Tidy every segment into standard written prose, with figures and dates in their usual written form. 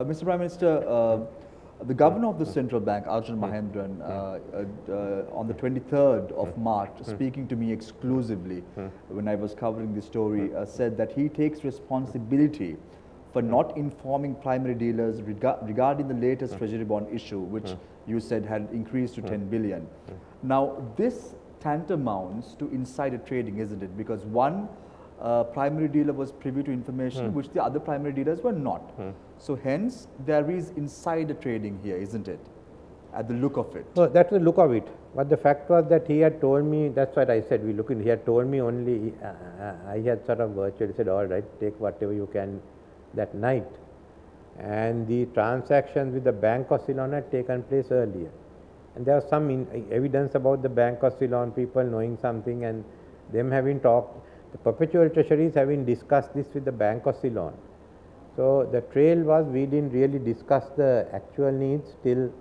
Mr. Prime Minister, the governor of the central bank, Arjun Mahendran, on the 23rd of March, speaking to me exclusively when I was covering the story, said that he takes responsibility for not informing primary dealers regarding the latest treasury bond issue, which you said had increased to 10 billion. Now, this tantamounts to insider trading, isn't it? Because one primary dealer was privy to information which the other primary dealers were not. So hence, there is insider trading here, isn't it? At the look of it. No, that's the look of it. But the fact was that he had told me, that's what I said, we look in, he had told me only, I had sort of virtually said, all right, take whatever you can that night. And the transactions with the Bank of Ceylon had taken place earlier. And there was some evidence about the Bank of Ceylon, people knowing something and them having talked. The perpetual treasuries having discussed this with the Bank of Ceylon. So the trail was, we didn't really discuss the actual needs till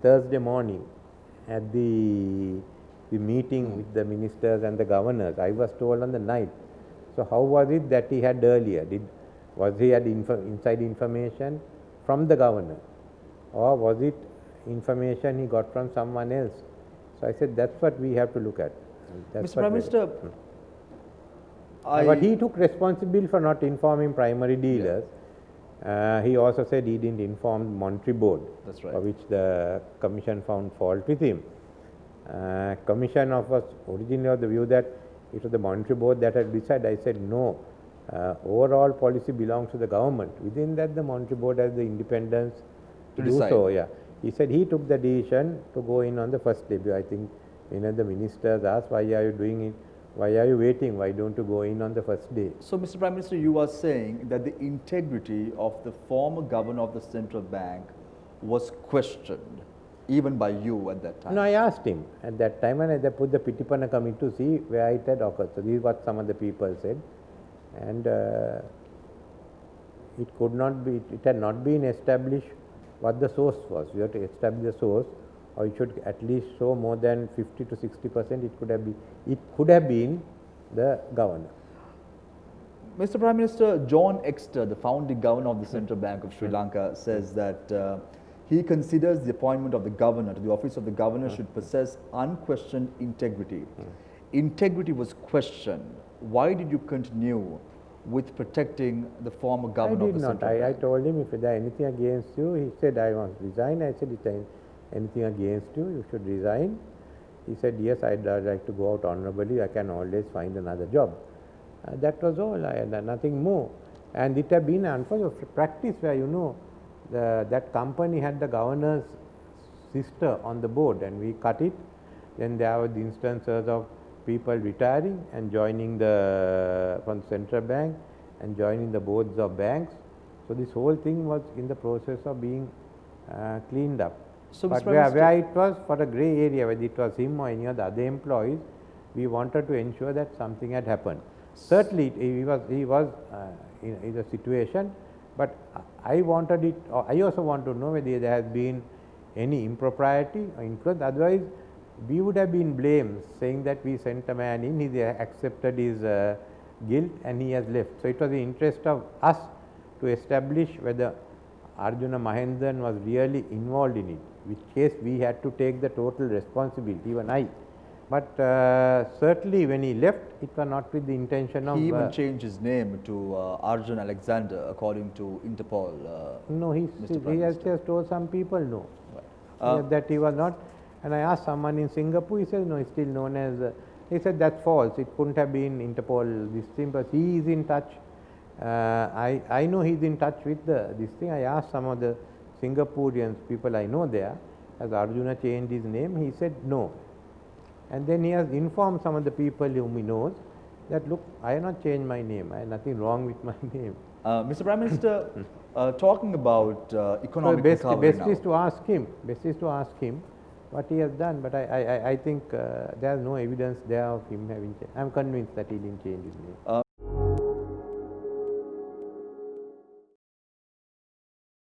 Thursday morning at the meeting with the ministers and the governors. I was told on the night. So how was it that he had earlier? Was he had inside information from the governor, or was it information he got from someone else? So I said that's what we have to look at. That's Mr. Prime Minister, but he took responsibility for not informing primary dealers. He also said he didn't inform Monetary Board, that's right, for which the Commission found fault with him. Commission was originally of the view that it was the Monetary Board that had decided. I said no, overall policy belongs to the government. Within that, the Monetary Board has the independence to do so. Yeah, he said he took the decision to go in on the first day. I think many of the ministers asked, why are you doing it? Why are you waiting? Why don't you go in on the first day? So, Mr. Prime Minister, you are saying that the integrity of the former governor of the central bank was questioned, even by you at that time? No, I asked him at that time, and I put the Pitipana committee to see where it had occurred. So, this is what some of the people said, and it could not be, it had not been established what the source was. You have to establish the source, or it should at least show more than 50 to 60%. It could have been the governor. Mr. Prime Minister, John Exter, the founding governor of the Central Bank of Sri Lanka, says that he considers the appointment of the governor to the office of the governor should possess unquestioned integrity. Integrity was questioned. Why did you continue with protecting the former governor of the Central Bank? I told him, if there is anything against you, he said, I want to resign. I said, if there is anything against you, you should resign. He said, yes, I'd like to go out honorably. I can always find another job. That was all. I had nothing more. And it had been unfortunate practice where, you know, that company had the governor's sister on the board, and we cut it. Then there were the instances of people retiring and joining from the central bank and joining the boards of banks. So this whole thing was in the process of being cleaned up. So but where it was for a grey area, whether it was him or any of the other employees, we wanted to ensure that something had happened. Certainly, he was in a situation, but I wanted it, or I also want to know whether there has been any impropriety or influence. Otherwise, we would have been blamed, saying that we sent a man in, he accepted his guilt and he has left. So it was the interest of us to establish whether Arjuna Mahendran was really involved in it, which case we had to take the total responsibility, even I. But certainly when he left, it was not with the intention of... He even changed his name to Arjun Alexander, according to Interpol. No, he has just told some people no, that he was not. And I asked someone in Singapore, he said, no, he's still known as... he said, that's false, it couldn't have been Interpol, this thing, but he is in touch. I know he's in touch with this thing. I asked some of the Singaporeans, people I know there, has Arjuna changed his name? He said no. And then he has informed some of the people whom he knows that, look, I have not changed my name, I have nothing wrong with my name. Mr. Prime Minister, talking about economic recovery best is to ask him what he has done, but I think there is no evidence there of him having changed. I am convinced that he didn't change his name.